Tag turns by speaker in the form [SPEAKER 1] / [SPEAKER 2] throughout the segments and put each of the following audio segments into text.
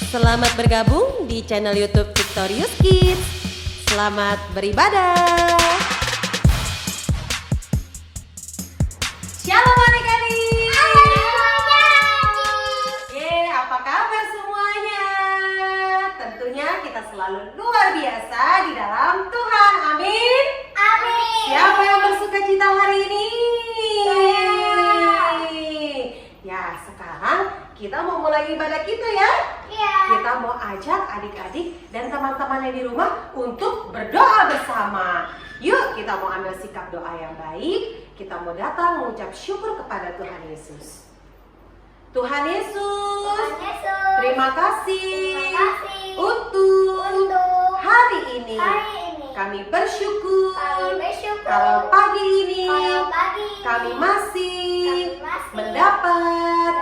[SPEAKER 1] Selamat bergabung di channel YouTube Victorious Kids. Selamat beribadah. Shalom adik-adik. Apa kabar semuanya? Tentunya kita selalu luar biasa di dalam Tuhan. Amin.
[SPEAKER 2] Amin.
[SPEAKER 1] Siapa yang bersuka cita hari ini? Ya, sekarang kita mau mulai ibadah kita ya.
[SPEAKER 2] Iya.
[SPEAKER 1] Kita mau ajak adik-adik dan teman-teman yang di rumah untuk berdoa bersama. Yuk, kita mau ambil sikap doa yang baik. Kita mau datang mengucap syukur kepada Tuhan Yesus. Tuhan Yesus, terima kasih untuk hari ini. Kami bersyukur kalau pagi ini kami masih mendapat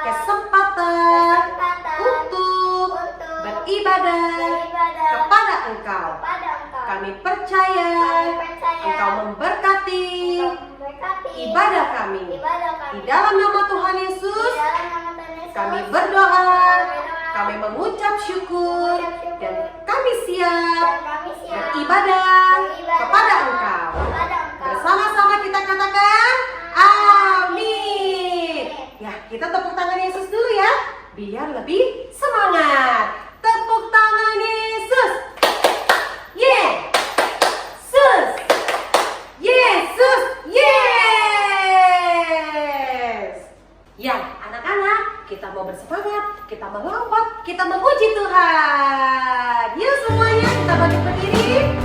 [SPEAKER 1] kesempatan untuk beribadah kepada Engkau. Kami percaya Engkau memberkati ibadah kami. Di dalam nama Tuhan Yesus, kami berdoa, kami mengucap syukur, dan kami siap beribadah kepada Engkau. Bersama-sama kita katakan, amin. Ya, kita tepuk tangan Yesus dulu ya, biar lebih semangat. Tepuk tangan Yesus. Yesus. Yesus. Yes. Ya, anak-anak, kita mau bersemangat, kita melawat, kita memuji Tuhan. Yuk semuanya, kita bangkit berdiri.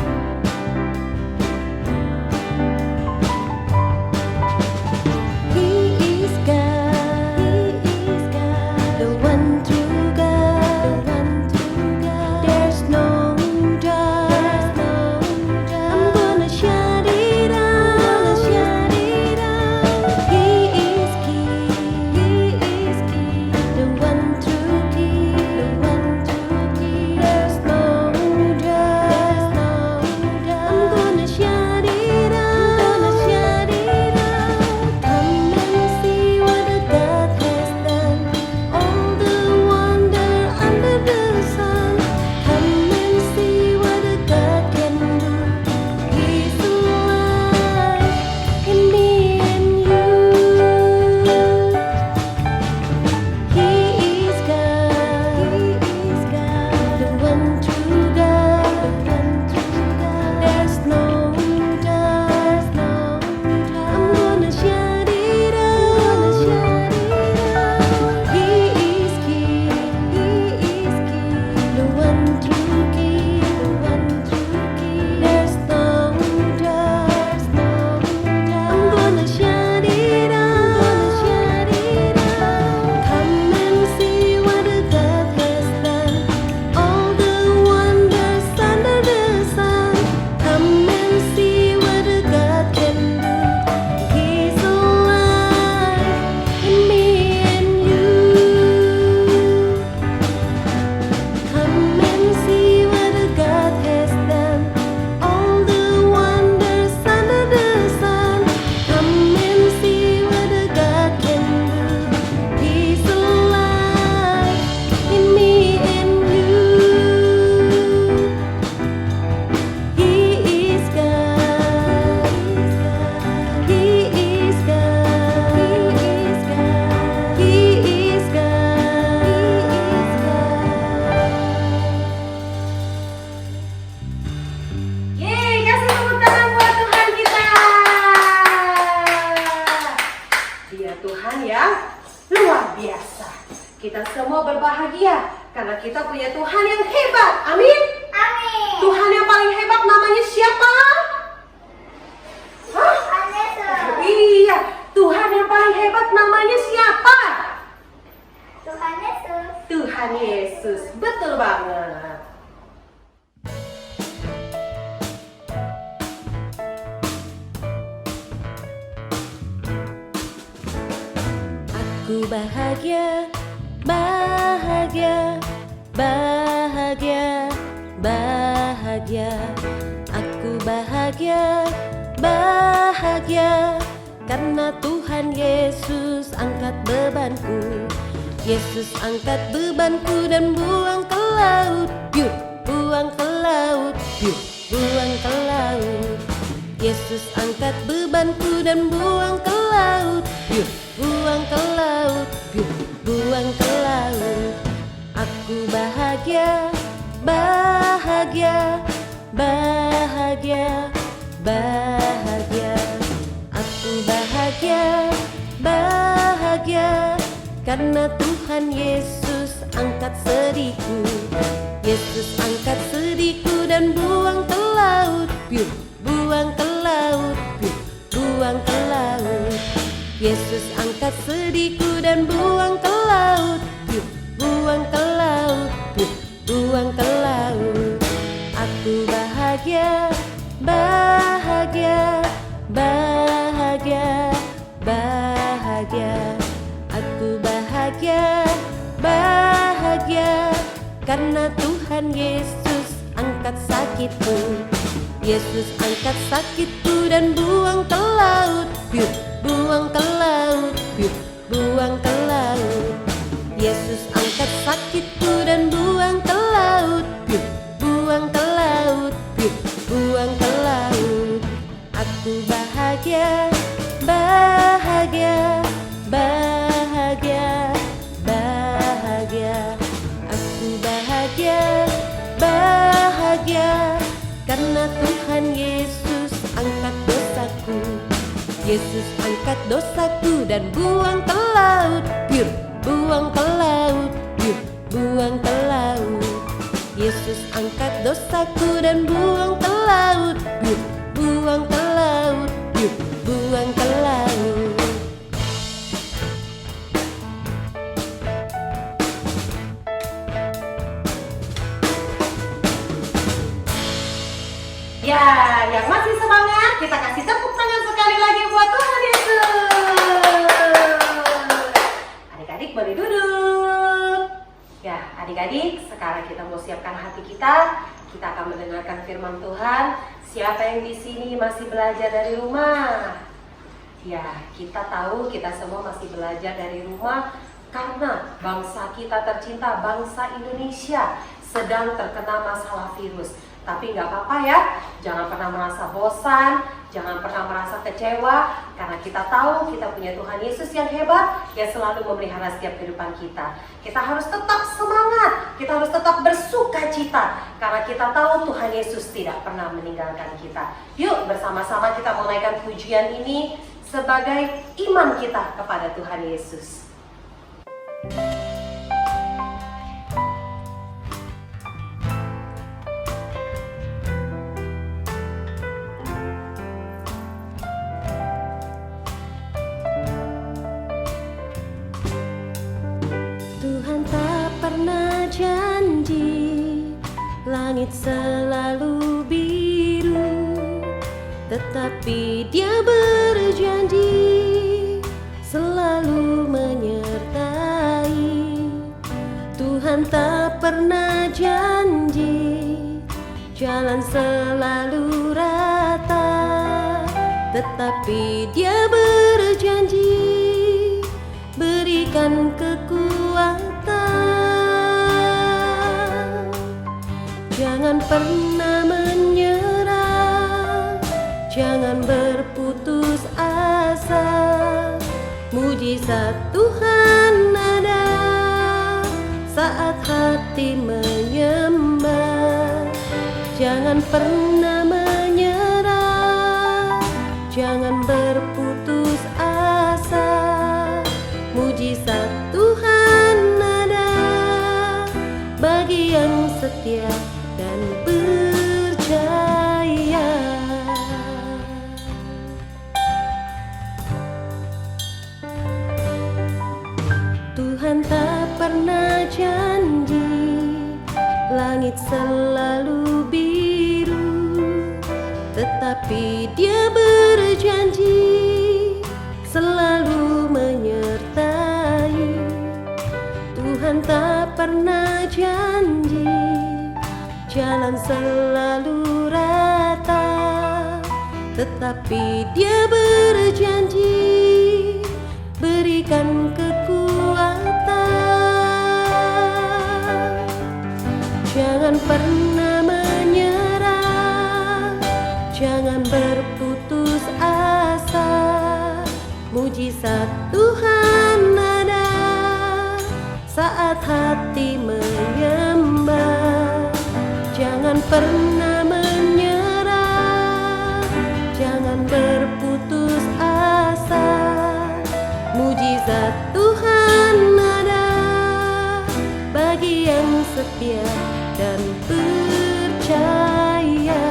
[SPEAKER 1] Kita semua berbahagia karena kita punya Tuhan yang hebat. Amin.
[SPEAKER 2] Amin.
[SPEAKER 1] Tuhan yang paling hebat namanya siapa? Hah? Iya, Tuhan yang paling hebat namanya siapa?
[SPEAKER 2] Tuhan Yesus.
[SPEAKER 1] Tuhan Yesus. Betul banget.
[SPEAKER 3] Aku bahagia, bahagia, bahagia, bahagia. Aku bahagia, bahagia, karena Tuhan Yesus angkat bebanku. Yesus angkat bebanku dan buang ke laut. Yuk, buang ke laut. Yuk, buang ke laut. Yesus angkat bebanku dan buang ke laut. Yuk, buang ke laut. Yuk, buang ke laut. Aku bahagia, bahagia, bahagia, bahagia. Aku bahagia, bahagia, karena Tuhan Yesus angkat sedihku. Yesus angkat sedihku dan buang ke laut. Yuk, buang ke laut. Yuk, buang ke laut. Yesus angkat sedihku dan buang ke laut. Yuk, buang ke laut. Yuk, buang ke laut. Aku bahagia, bahagia, bahagia, bahagia. Aku bahagia, bahagia, karena Tuhan Yesus angkat sakitku. Yesus angkat sakitku dan buang ke laut. Yuk, buang ke laut. Yuk, buang ke laut. Yesus angkat sakitku dan buang ke laut. Yuk, buang ke laut. Yuk, buang ke laut. Aku bahagia, bahagia, bahagia, bahagia. Aku bahagia, bahagia, karena Tuhan Yesus angkat dosaku. Yesus angkat dosaku dan buang ke laut. Yuk, buang ke laut. Yuk, buang ke laut. Yesus angkat dosaku dan buang ke laut. Yuk, buang ke laut. Yuk, buang ke laut.
[SPEAKER 1] Ya, yang masih semangat, kita kasih tepuk tangan sekali lagi buat Tuhan Yesus. Adik-adik boleh duduk. Ya, adik-adik, sekarang kita mau siapkan hati kita. Kita akan mendengarkan firman Tuhan. Siapa yang di sini masih belajar dari rumah? Ya, kita tahu kita semua masih belajar dari rumah karena bangsa kita tercinta, bangsa Indonesia, sedang terkena masalah virus. Tapi nggak apa-apa ya, jangan pernah merasa bosan, jangan pernah merasa kecewa, karena kita tahu kita punya Tuhan Yesus yang hebat, yang selalu memelihara setiap kehidupan kita. Kita harus tetap semangat, kita harus tetap bersuka cita, karena kita tahu Tuhan Yesus tidak pernah meninggalkan kita. Yuk bersama-sama kita menaikkan pujian ini sebagai iman kita kepada Tuhan Yesus.
[SPEAKER 3] Tuhan tak pernah janji langit selalu biru, tetapi Dia berjanji selalu menyertai. Tuhan tak pernah janji jalan selalu rata, tetapi Dia berjanji berikan kekuatan. Jangan pernah menyerah, jangan berputus asa. Mujizat Tuhan ada saat hati menyembah. Jangan pernah menyerah, jangan berputus asa. Mujizat Tuhan ada bagi yang setia dan percaya. Tuhan tak pernah janji langit selalu biru, tetapi Dia berjanji selalu menyertai. Tuhan tak pernah janji jalan selalu rata, tetapi Dia berjanji berikan kekuatan. Jangan pernah menyerah, jangan berputus asa. Mujizat Tuhan ada saat hati menyembah. Jangan pernah menyerah, jangan berputus asa. Mujizat Tuhan ada bagi yang setia dan percaya.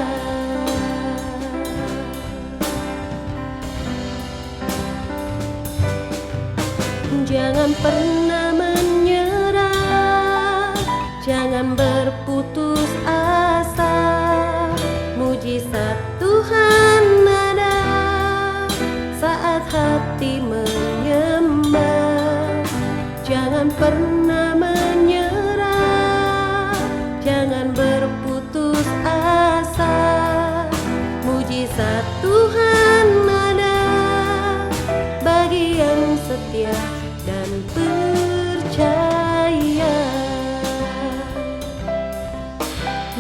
[SPEAKER 3] Jangan pernah menyerah, jangan berputus asa. Mujizat Tuhan ada saat hati menyembah. Jangan pernah menyerah, jangan berputus asa. Mujizat Tuhan ada bagi yang setia dan percaya.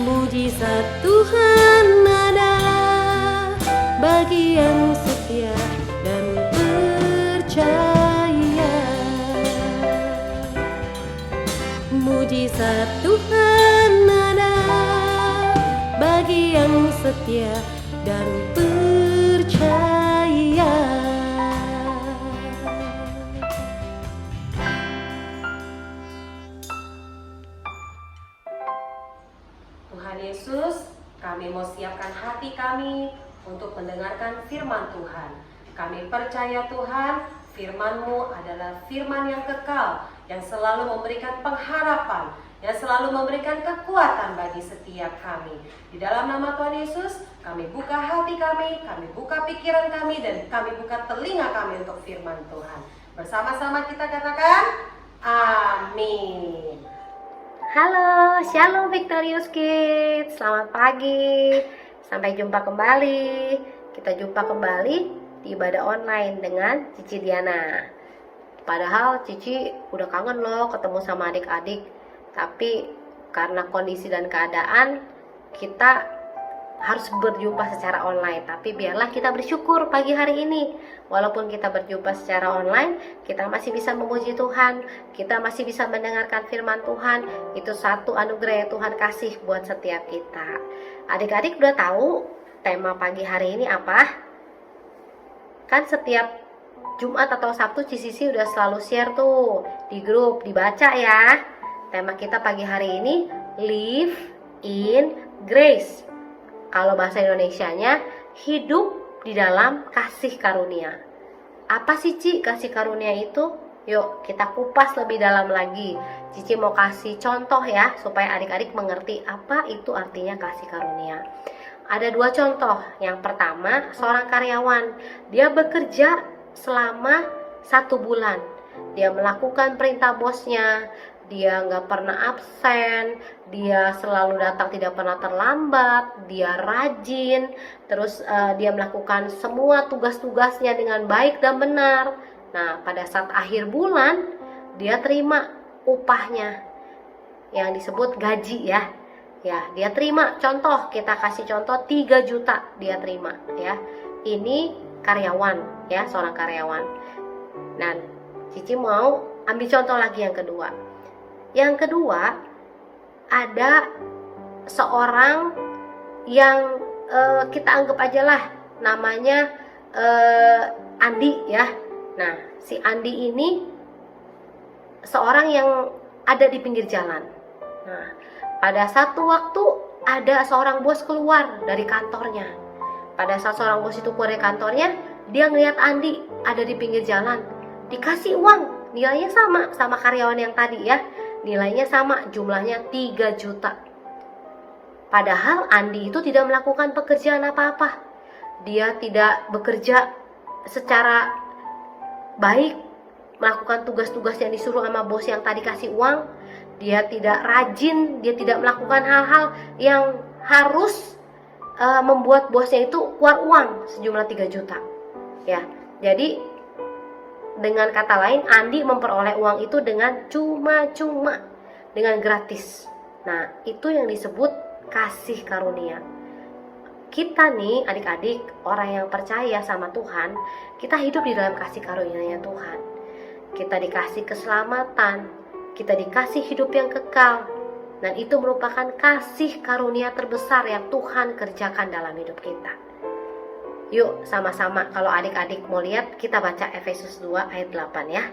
[SPEAKER 3] Mujizat Tuhan ada bagi yang setia dan percaya. Mujizat Tuhan ada bagi yang setia dan percaya.
[SPEAKER 1] Tuhan Yesus, kami mau siapkan hati kami untuk mendengarkan firman Tuhan. Kami percaya Tuhan, firman-Mu adalah firman yang kekal, yang selalu memberikan pengharapan, yang selalu memberikan kekuatan bagi setiap kami. Di dalam nama Tuhan Yesus, kami buka hati kami buka pikiran kami, dan kami buka telinga kami untuk firman Tuhan. Bersama-sama kita katakan, amin.
[SPEAKER 4] Halo, Shalom Victorious Kids. Selamat pagi. Sampai jumpa kembali. Kita jumpa kembali di ibadah online dengan Cici Diana. Padahal Cici udah kangen loh ketemu sama adik-adik. Tapi karena kondisi dan keadaan, kita harus berjumpa secara online. Tapi biarlah kita bersyukur pagi hari ini. Walaupun kita berjumpa secara online, kita masih bisa memuji Tuhan, kita masih bisa mendengarkan firman Tuhan. Itu satu anugerah yang Tuhan kasih buat setiap kita. Adik-adik udah tahu tema pagi hari ini apa? Kan setiap Jumat atau Sabtu Cici udah selalu share tuh di grup, dibaca ya. Tema kita pagi hari ini, Live in Grace. Kalau bahasa Indonesianya, hidup di dalam kasih karunia. Apa sih Ci kasih karunia itu? Yuk kita kupas lebih dalam lagi. Cici mau kasih contoh ya, supaya adik-adik mengerti apa itu artinya kasih karunia. Ada dua contoh. Yang pertama, seorang karyawan. Dia bekerja selama 1 bulan. Dia melakukan perintah bosnya. Dia nggak pernah absen, dia selalu datang, tidak pernah terlambat, dia rajin, terus dia melakukan semua tugas-tugasnya dengan baik dan benar. Nah, pada saat akhir bulan, dia terima upahnya yang disebut gaji ya. Ya, dia terima. Contoh, kita kasih contoh 3 juta dia terima ya. Ini karyawan ya, seorang karyawan. Dan Cici mau ambil contoh lagi yang kedua. Yang kedua, ada seorang yang kita anggap aja lah namanya Andi ya. Nah, si Andi ini seorang yang ada di pinggir jalan. Nah, pada satu waktu ada seorang bos keluar dari kantornya. Pada saat seorang bos itu keluar dari kantornya, dia ngeliat Andi ada di pinggir jalan, dikasih uang, nilainya sama karyawan yang tadi ya. Nilainya sama, jumlahnya 3 juta. Padahal Andi itu tidak melakukan pekerjaan apa-apa. Dia tidak bekerja secara baik, melakukan tugas-tugas yang disuruh sama bos yang tadi kasih uang. Dia tidak rajin, dia tidak melakukan hal-hal yang harus membuat bosnya itu keluar uang sejumlah 3 juta. Ya, jadi dengan kata lain, Andi memperoleh uang itu dengan cuma-cuma, dengan gratis. Nah, itu yang disebut kasih karunia. Kita nih adik-adik, orang yang percaya sama Tuhan, kita hidup di dalam kasih karunia-Nya Tuhan. Kita dikasih keselamatan, kita dikasih hidup yang kekal, dan itu merupakan kasih karunia terbesar yang Tuhan kerjakan dalam hidup kita. Yuk sama-sama, kalau adik-adik mau lihat, kita baca Efesus 2 ayat 8 ya.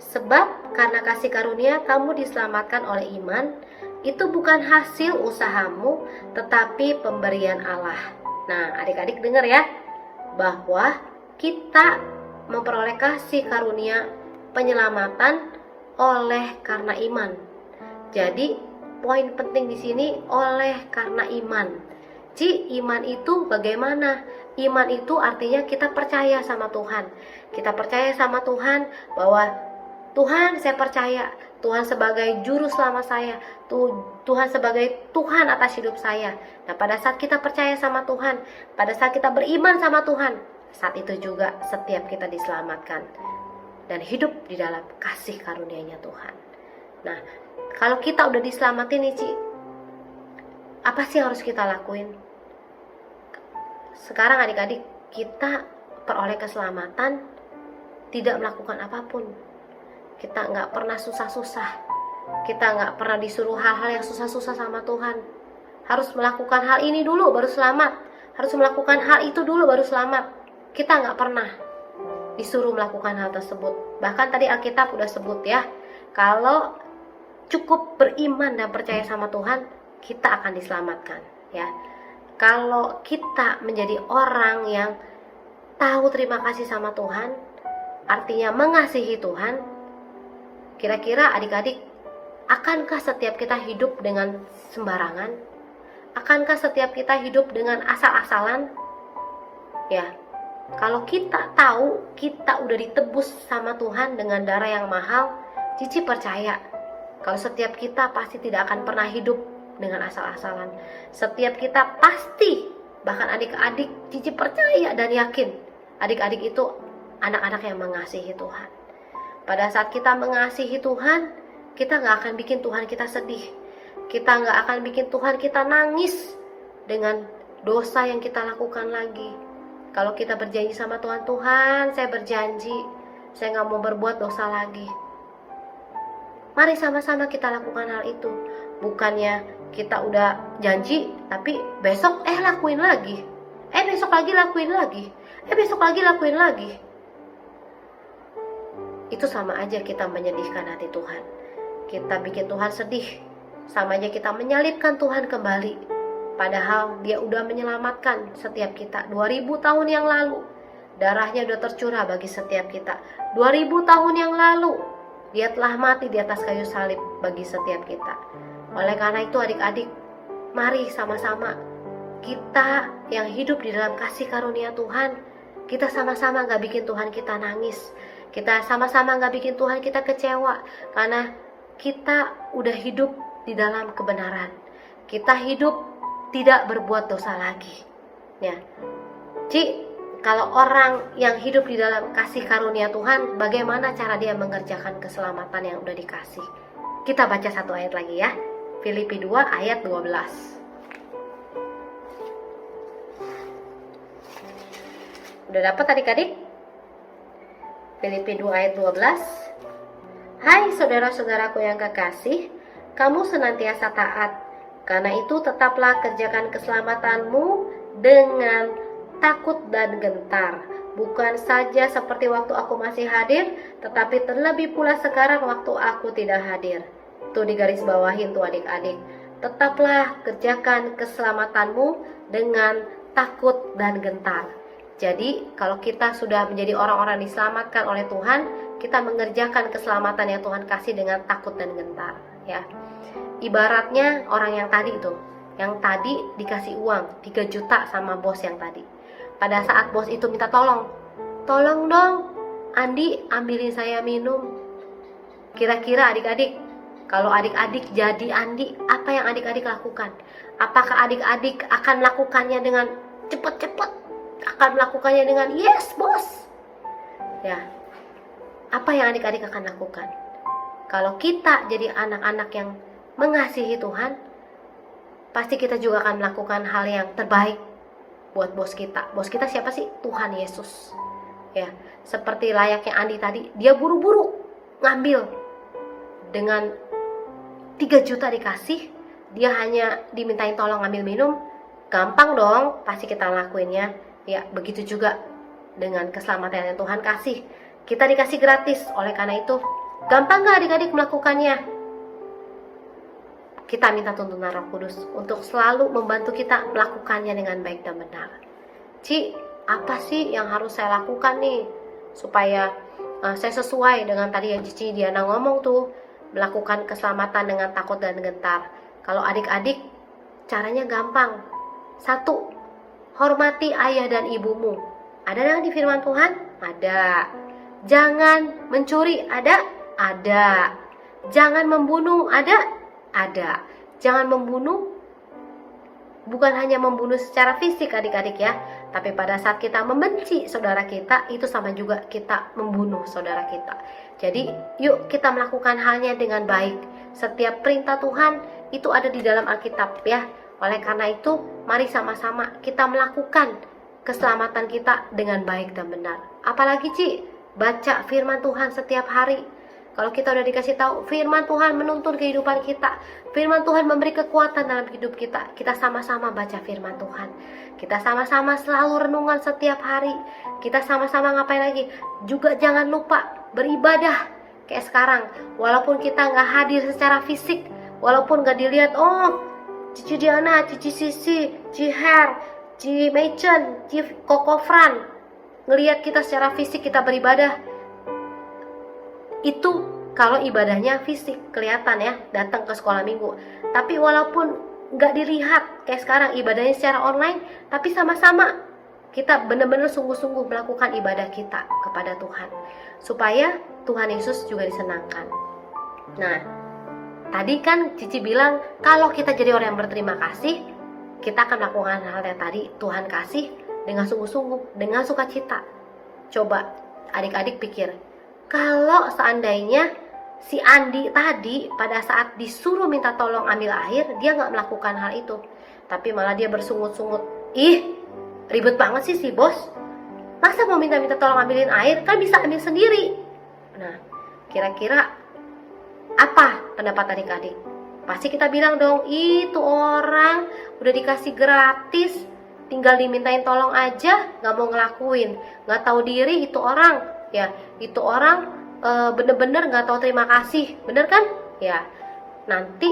[SPEAKER 4] Sebab karena kasih karunia kamu diselamatkan oleh iman, itu bukan hasil usahamu, tetapi pemberian Allah. Nah, adik-adik dengar ya, bahwa kita memperoleh kasih karunia penyelamatan oleh karena iman. Jadi, poin penting di sini oleh karena iman. Iman itu bagaimana? Iman itu artinya kita percaya sama Tuhan. Kita percaya sama Tuhan bahwa Tuhan, saya percaya Tuhan sebagai juru selamat saya, Tuhan sebagai Tuhan atas hidup saya. Nah, pada saat kita percaya sama Tuhan, pada saat kita beriman sama Tuhan, saat itu juga setiap kita diselamatkan dan hidup di dalam kasih karunia-Nya Tuhan. Nah, kalau kita udah diselamatin nih Ci, apa sih yang harus kita lakuin? Sekarang adik-adik, kita peroleh keselamatan, tidak melakukan apapun. Kita nggak pernah susah-susah, kita nggak pernah disuruh hal-hal yang susah-susah sama Tuhan. Harus melakukan hal ini dulu baru selamat, harus melakukan hal itu dulu baru selamat. Kita nggak pernah disuruh melakukan hal tersebut. Bahkan tadi Alkitab udah sebut ya, kalau cukup beriman dan percaya sama Tuhan, kita akan diselamatkan ya. Kalau kita menjadi orang yang tahu terima kasih sama Tuhan, artinya mengasihi Tuhan, kira-kira adik-adik, akankah setiap kita hidup dengan sembarangan? Akankah setiap kita hidup dengan asal-asalan? Ya, kalau kita tahu kita udah ditebus sama Tuhan dengan darah yang mahal, Cici percaya kalau setiap kita pasti tidak akan pernah hidup dengan asal-asalan. Setiap kita pasti, bahkan adik-adik, Cici percaya dan yakin adik-adik itu anak-anak yang mengasihi Tuhan. Pada saat kita mengasihi Tuhan, kita gak akan bikin Tuhan kita sedih. Kita gak akan bikin Tuhan kita nangis dengan dosa yang kita lakukan lagi. Kalau kita berjanji sama Tuhan, Tuhan saya berjanji, saya gak mau berbuat dosa lagi. Mari sama-sama kita lakukan hal itu. Bukannya kita udah janji, tapi besok lakuin lagi. Besok lagi lakuin lagi. Besok lagi lakuin lagi. Itu sama aja kita menyedihkan hati Tuhan. Kita bikin Tuhan sedih. Sama aja kita menyalibkan Tuhan kembali. Padahal dia udah menyelamatkan setiap kita 2000 tahun yang lalu. Darahnya udah tercurah bagi setiap kita 2000 tahun yang lalu. Dia telah mati di atas kayu salib bagi setiap kita. Oleh karena itu adik-adik, mari sama-sama kita yang hidup di dalam kasih karunia Tuhan, kita sama-sama gak bikin Tuhan kita nangis. Kita sama-sama gak bikin Tuhan kita kecewa, karena kita udah hidup di dalam kebenaran. Kita hidup tidak berbuat dosa lagi ya. Kalau orang yang hidup di dalam kasih karunia Tuhan, bagaimana cara dia mengerjakan keselamatan yang udah dikasih? Kita baca satu ayat lagi ya, Filipi 2 ayat 12. Udah dapat adik-adik? Filipi 2 ayat 12. Hai saudara-saudaraku yang kekasih, kamu senantiasa taat. Karena itu tetaplah kerjakan keselamatanmu dengan takut dan gentar. Bukan saja seperti waktu aku masih hadir, tetapi terlebih pula sekarang waktu aku tidak hadir. Tuh digarisbawahin tuh adik-adik. Tetaplah kerjakan keselamatanmu dengan takut dan gentar. Jadi kalau kita sudah menjadi orang-orang diselamatkan oleh Tuhan, kita mengerjakan keselamatan yang Tuhan kasih dengan takut dan gentar ya. Ibaratnya orang yang tadi itu, yang tadi dikasih uang 3 juta sama bos yang tadi. Pada saat bos itu minta tolong dong Andi ambilin saya minum. Kira-kira adik-adik, kalau adik-adik jadi Andi, apa yang adik-adik lakukan? Apakah adik-adik akan melakukannya dengan cepat-cepat? Akan melakukannya dengan yes bos? Ya, apa yang adik-adik akan lakukan? Kalau kita jadi anak-anak yang mengasihi Tuhan, pasti kita juga akan melakukan hal yang terbaik buat bos kita. Bos kita siapa sih? Tuhan Yesus. Ya, seperti layaknya Andi tadi, dia buru-buru ngambil. Dengan 3 juta dikasih, dia hanya dimintain tolong ngambil minum, gampang dong pasti kita lakuinnya. Ya, begitu juga dengan keselamatan yang Tuhan kasih. Kita dikasih gratis, oleh karena itu gampang gak adik-adik melakukannya? Kita minta tuntunan Roh Kudus untuk selalu membantu kita melakukannya dengan baik dan benar. Ci, apa sih yang harus saya lakukan nih supaya saya sesuai dengan tadi yang Cici Diana ngomong tuh, melakukan keselamatan dengan takut dan gentar. Kalau adik-adik, caranya gampang. 1, hormati ayah dan ibumu. Ada nggak di firman Tuhan? Ada. Jangan mencuri, ada? Ada. Jangan membunuh, ada? Ada. Jangan membunuh, bukan hanya membunuh secara fisik adik-adik ya, tapi pada saat kita membenci saudara kita, itu sama juga kita membunuh saudara kita. Jadi yuk kita melakukan halnya dengan baik. Setiap perintah Tuhan itu ada di dalam Alkitab ya. Oleh karena itu, mari sama-sama kita melakukan keselamatan kita dengan baik dan benar. Apalagi Ci, baca firman Tuhan setiap hari. Kalau kita udah dikasih tahu firman Tuhan menuntun kehidupan kita, firman Tuhan memberi kekuatan dalam hidup kita, kita sama-sama baca firman Tuhan. Kita sama-sama selalu renungan setiap hari. Kita sama-sama ngapain lagi? Juga jangan lupa beribadah. Kayak sekarang, walaupun kita nggak hadir secara fisik, walaupun nggak dilihat, oh Cici Diana, Cici Sisi, Ci Her, Ci Meichen, Ci Koko Fran, ngelihat kita secara fisik kita beribadah, itu kalau ibadahnya fisik kelihatan ya, datang ke sekolah minggu. Tapi walaupun nggak dilihat kayak sekarang ibadahnya secara online, tapi sama-sama kita benar-benar sungguh-sungguh melakukan ibadah kita kepada Tuhan, supaya Tuhan Yesus juga disenangkan. Nah, tadi kan Cici bilang kalau kita jadi orang yang berterima kasih, kita akan melakukan hal yang tadi Tuhan kasih dengan sungguh-sungguh, dengan sukacita. Coba adik-adik pikir, kalau seandainya si Andi tadi pada saat disuruh minta tolong ambil air, dia nggak melakukan hal itu, tapi malah dia bersungut-sungut. Ih, ribet banget sih si bos. Masa mau minta-minta tolong ambilin air, kan bisa ambil sendiri. Nah, kira-kira apa pendapat adik-adik? Pasti kita bilang dong, itu orang udah dikasih gratis, tinggal dimintain tolong aja, nggak mau ngelakuin, nggak tahu diri itu orang. Ya, itu orang bener-bener nggak tahu terima kasih, bener kan? Ya, nanti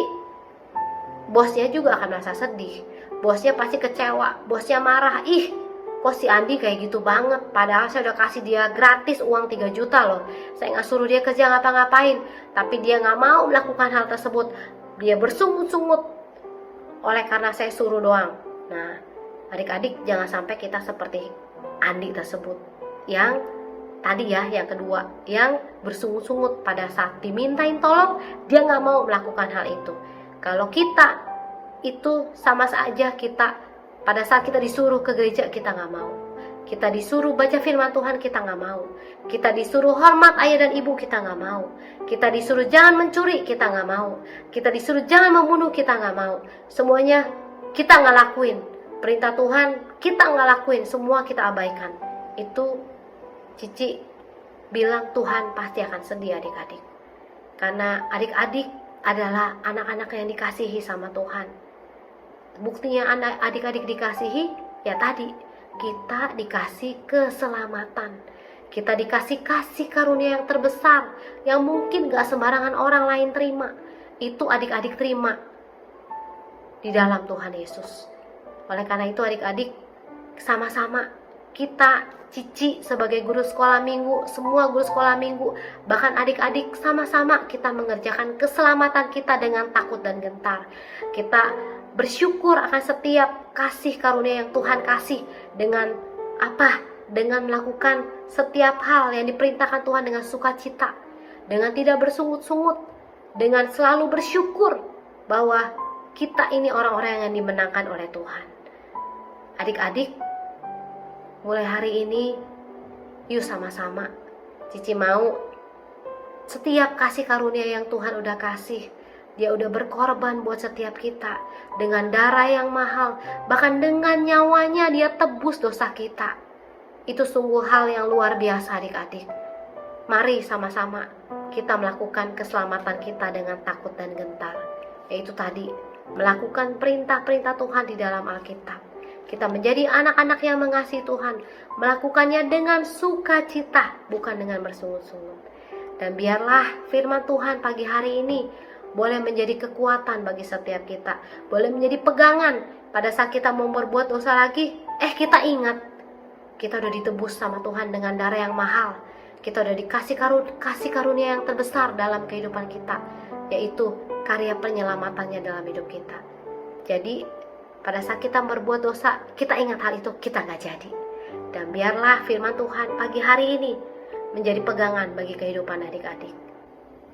[SPEAKER 4] bosnya juga akan merasa sedih, bosnya pasti kecewa, bosnya marah. Ih, kok si Andi kayak gitu banget, padahal saya udah kasih dia gratis uang 3 juta loh, saya nggak suruh dia kerja ngapa-ngapain, tapi dia nggak mau melakukan hal tersebut, dia bersungut-sungut oleh karena saya suruh doang. Nah, adik-adik jangan sampai kita seperti Andi tersebut, yang tadi ya, yang kedua, yang bersungut-sungut pada saat dimintain tolong, dia nggak mau melakukan hal itu. Kalau kita itu sama saja kita, pada saat kita disuruh ke gereja, kita nggak mau. Kita disuruh baca firman Tuhan, kita nggak mau. Kita disuruh hormat ayah dan ibu, kita nggak mau. Kita disuruh jangan mencuri, kita nggak mau. Kita disuruh jangan membunuh, kita nggak mau. Semuanya kita nggak lakuin. Perintah Tuhan kita nggak lakuin, semua kita abaikan. Itu Cici bilang Tuhan pasti akan sedih adik-adik. Karena adik-adik adalah anak-anak yang dikasihi sama Tuhan. Buktinya adik-adik dikasihi, ya tadi kita dikasih keselamatan. Kita dikasih kasih karunia yang terbesar, yang mungkin gak sembarangan orang lain terima. Itu adik-adik terima di dalam Tuhan Yesus. Oleh karena itu adik-adik, sama-sama kita, Cici sebagai guru sekolah minggu, semua guru sekolah minggu, bahkan adik-adik, sama-sama kita mengerjakan keselamatan kita dengan takut dan gentar. Kita bersyukur akan setiap kasih karunia yang Tuhan kasih dengan apa? Dengan melakukan setiap hal yang diperintahkan Tuhan dengan sukacita, dengan tidak bersungut-sungut, dengan selalu bersyukur bahwa kita ini orang-orang yang dimenangkan oleh Tuhan. Adik-adik, mulai hari ini, yuk sama-sama Cici mau setiap kasih karunia yang Tuhan udah kasih. Dia udah berkorban buat setiap kita dengan darah yang mahal, bahkan dengan nyawanya dia tebus dosa kita. Itu sungguh hal yang luar biasa adik-adik. Mari sama-sama kita melakukan keselamatan kita dengan takut dan gentar, yaitu tadi melakukan perintah-perintah Tuhan di dalam Alkitab. Kita menjadi anak-anak yang mengasihi Tuhan, melakukannya dengan sukacita, bukan dengan bersungut-sungut. Dan biarlah firman Tuhan pagi hari ini boleh menjadi kekuatan bagi setiap kita, boleh menjadi pegangan pada saat kita mau berbuat dosa lagi. Kita ingat, kita udah ditebus sama Tuhan dengan darah yang mahal. Kita udah dikasih kasih karunia yang terbesar dalam kehidupan kita, yaitu karya penyelamatannya dalam hidup kita. Jadi pada saat kita berbuat dosa, kita ingat hal itu, kita gak jadi. Dan biarlah firman Tuhan pagi hari ini menjadi pegangan bagi kehidupan adik-adik.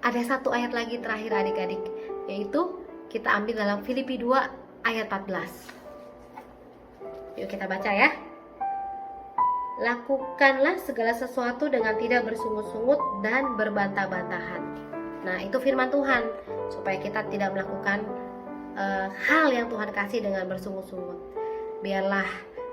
[SPEAKER 4] Ada satu ayat lagi terakhir adik-adik, yaitu kita ambil dalam Filipi 2 ayat 14. Yuk kita baca ya. Lakukanlah segala sesuatu dengan tidak bersungut-sungut dan berbantah-bantahan. Nah, itu firman Tuhan, supaya kita tidak melakukan hal yang Tuhan kasih dengan bersungut-sungut. Biarlah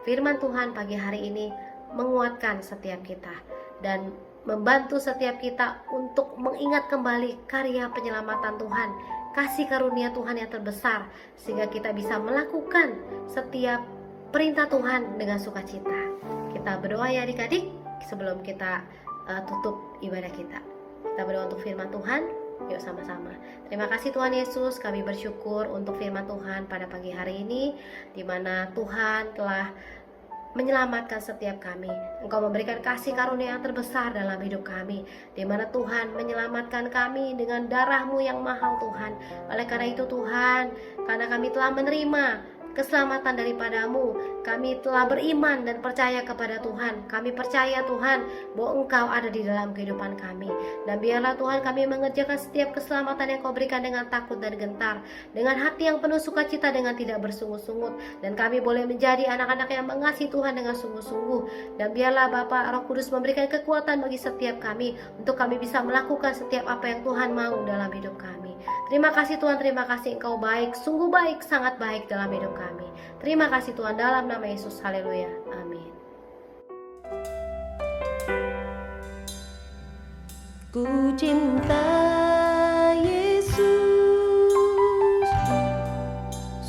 [SPEAKER 4] firman Tuhan pagi hari ini menguatkan setiap kita dan membantu setiap kita untuk mengingat kembali karya penyelamatan Tuhan, kasih karunia Tuhan yang terbesar, sehingga kita bisa melakukan setiap perintah Tuhan dengan sukacita. Kita berdoa ya adik-adik sebelum kita tutup ibadah kita. Kita berdoa untuk firman Tuhan. Yuk sama-sama. Terima kasih Tuhan Yesus, kami bersyukur untuk firman Tuhan pada pagi hari ini, di mana Tuhan telah menyelamatkan setiap kami. Engkau memberikan kasih karunia yang terbesar dalam hidup kami, di mana Tuhan menyelamatkan kami dengan darah-Mu yang mahal Tuhan. Oleh karena itu Tuhan, karena kami telah menerima keselamatan daripada-Mu, kami telah beriman dan percaya kepada Tuhan. Kami percaya Tuhan bahwa Engkau ada di dalam kehidupan kami. Dan biarlah Tuhan kami mengerjakan setiap keselamatan yang Kau berikan dengan takut dan gentar, dengan hati yang penuh sukacita, dengan tidak bersungut-sungut. Dan kami boleh menjadi anak-anak yang mengasihi Tuhan dengan sungguh-sungguh. Dan biarlah Bapa Roh Kudus memberikan kekuatan bagi setiap kami, untuk kami bisa melakukan setiap apa yang Tuhan mau dalam hidup kami. Terima kasih Tuhan, terima kasih Engkau baik, sungguh baik, sangat baik dalam hidup kami. Terima kasih Tuhan, dalam nama Yesus, haleluya, amin.
[SPEAKER 3] Ku cinta Yesus,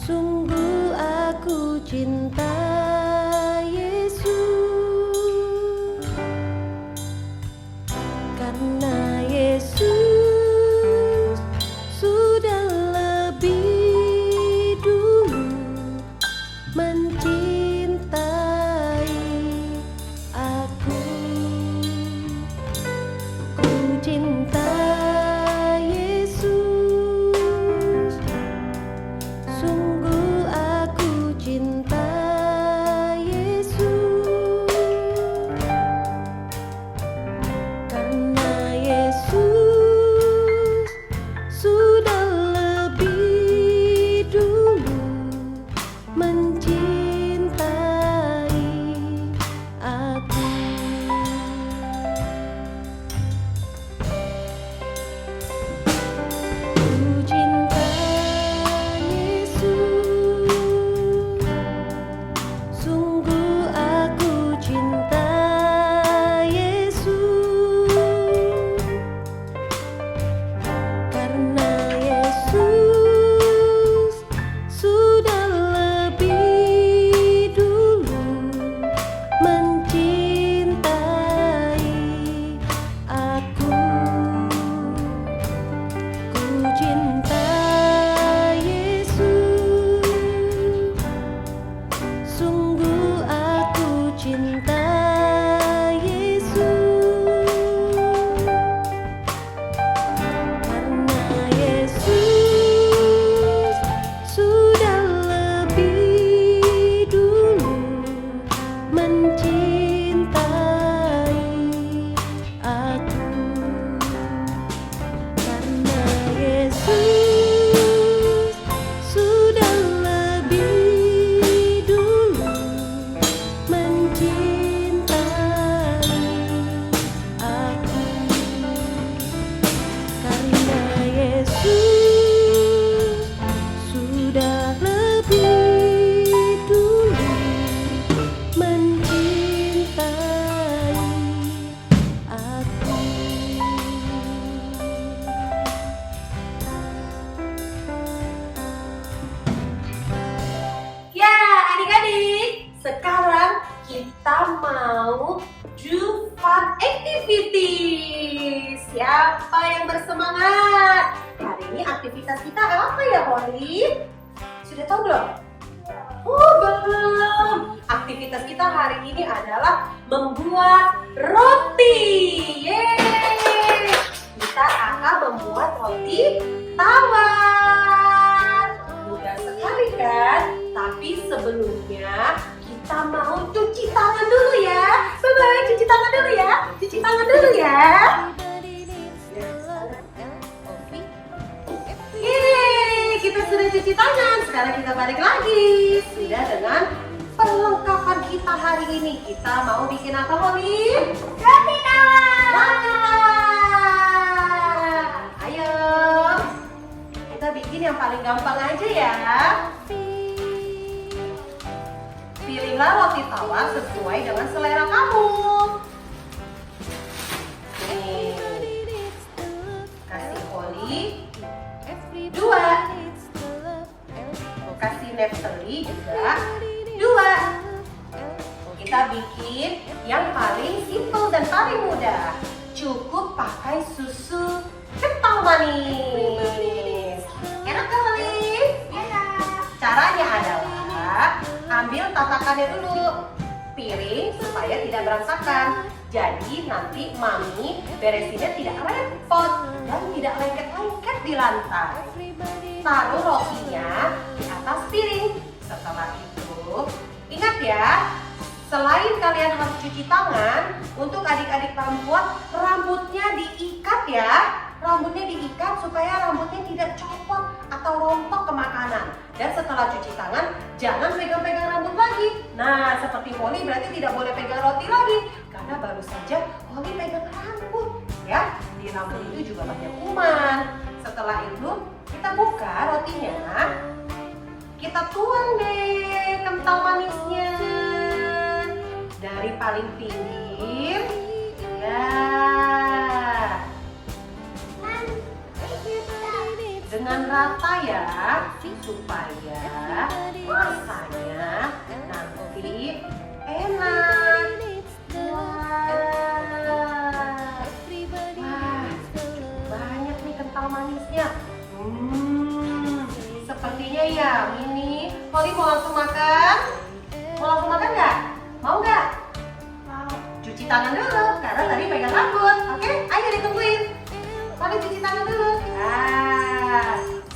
[SPEAKER 3] sungguh aku cinta Yesus, karena Yesus sudah lebih dulu mencintai aku. Ku cinta Yesus, sungguh aku cinta Yesus, karena Yesus sudah lebih dulu mencintai aku. Ku cinta Yesus, sungguh aku cinta Yesus, karena Yesus sudah lebih dulu mencintai aku. Ku cinta Yesus, sungguh aku cinta Yesus, karena Yesus sudah lebih dulu mencintai aku, karena Yesus
[SPEAKER 1] Siapa yang bersemangat? Hari ini aktivitas kita apa ya, Holly? Sudah tahu belum? Oh, belum. Aktivitas kita hari ini adalah membuat roti. Yeay! Kita akan membuat roti tawar. Mudah sekali kan? Tapi sebelumnya kita mau cuci tangan dulu ya. Bye-bye, cuci tangan dulu ya. Cuci tangan dulu ya. Yeay, kita sudah cuci tangan. Sekarang kita balik lagi. Sudah dengan perlengkapan kita hari ini. Kita mau bikin apa, Holly?
[SPEAKER 2] Roti tawar.
[SPEAKER 1] Roti tawar. Ayo. Kita bikin yang paling gampang aja ya. Pilihlah roti tawar sesuai dengan selera kamu. Nih. Kasih Holly 2. Kasih Neftali juga 2. Kita bikin yang paling simple dan paling mudah. Cukup pakai susu kental manis. Enak kan, Holly?
[SPEAKER 2] Enak.
[SPEAKER 1] Caranya adalah ambil tatakannya dulu, piring supaya tidak berantakan. Jadi nanti mami beresinnya tidak repot dan tidak lengket-lengket di lantai. Taruh rotinya di atas piring. Setelah itu, ingat ya, selain kalian harus cuci tangan, untuk adik-adik perempuan rambutnya diikat ya. Rambutnya diikat supaya rambutnya tidak copot atau rontok ke makanan. Dan setelah cuci tangan, jangan pegang-pegang rambut lagi. Nah, seperti Holly berarti tidak boleh pegang roti lagi. Karena baru saja Holly pegang rambut. Ya, di rambut itu juga banyak kuman. Setelah itu, kita buka rotinya. Kita tuang deh kental manisnya. Dari paling pinggir. Ya. Dengan rata ya, supaya rasanya nanti enak. Wah, banyak nih kental manisnya. Sepertinya ya, Mini. Holly mau langsung makan? Mau langsung makan nggak? Mau nggak? Mau. Cuci tangan dulu, karena tadi pegang rambut. Oke, ayo ditungguin. Holly cuci tangan dulu.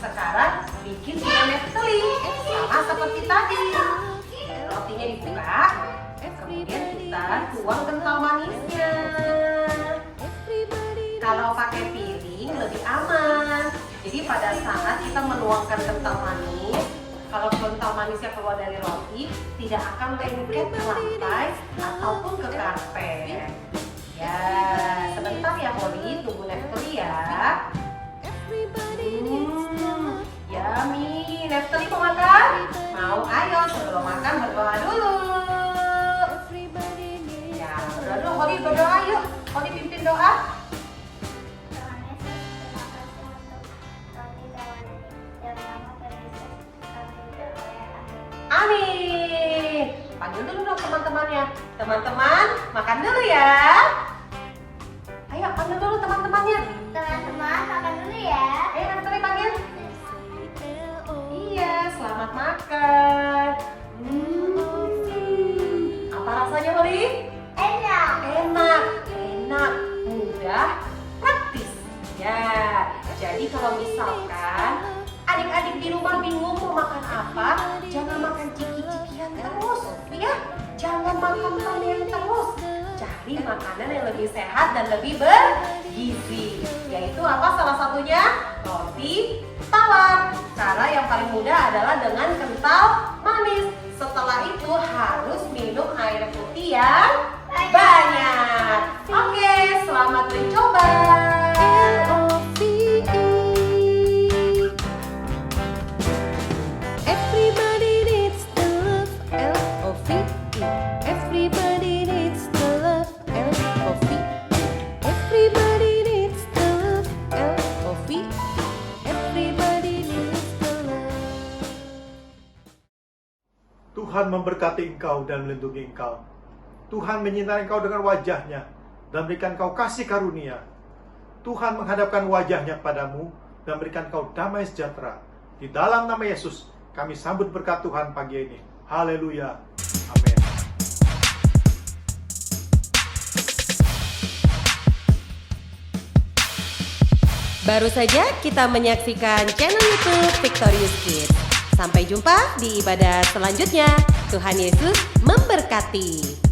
[SPEAKER 1] Sekarang bikin Neftali sama seperti tadi. Rotinya dibuka, kemudian kita tuang kental manisnya. Kalau pakai piring lebih aman. Jadi pada saat kita menuangkan kental manis, kalau kental manisnya keluar dari roti, tidak akan lengket ke lantai ataupun ke karpet. Ya, sebentar ya Holly, tunggu Neftali ya. Yummy, Neftali mau makan? Mau, ayo sebelum makan berdoa dulu. Ya, berdoa dulu, Holly berdoa yuk. Holly pimpin doa.
[SPEAKER 2] Tuhan Yesus, terima kasih untuk roti tawar ini. Dalam nama Tuhan Yesus, kami berdoa. Amin.
[SPEAKER 1] Amin. Panggil dulu dong teman-temannya. Teman-teman, makan dulu ya. Ayo, panggil dulu teman-temannya.
[SPEAKER 2] Teman-teman, makan dulu ya.
[SPEAKER 1] Ayo, Neftali panggil. Iya, selamat makan. Apa rasanya, Holly?
[SPEAKER 2] Enak.
[SPEAKER 1] Enak, mudah, praktis. Ya, jadi kalau misalkan adik-adik di rumah bingung mau makan apa, jangan makan ciki-cikian terus, ya. Jangan makan yang terus. Cari makanan yang lebih sehat dan lebih bergizi. Yaitu apa salah satunya? Roti tawar. Cara yang paling mudah adalah dengan kental manis. Setelah itu harus minum air putih yang banyak. Oke, selamat mencoba.
[SPEAKER 3] Everybody needs to love L-O-V-E. Everybody needs to love L-O-V-E. Everybody needs to love L-O-V-E. Everybody needs to love.
[SPEAKER 5] Tuhan memberkati engkau dan melindungi engkau. Tuhan menyinari engkau dengan wajah-Nya dan berikan engkau kasih karunia. Tuhan menghadapkan wajahnya padamu dan berikan kau damai sejahtera. Di dalam nama Yesus, kami sambut berkat Tuhan pagi ini. Haleluya. Amin.
[SPEAKER 3] Baru saja kita menyaksikan channel YouTube Victorious Kids. Sampai jumpa di ibadah selanjutnya. Tuhan Yesus memberkati.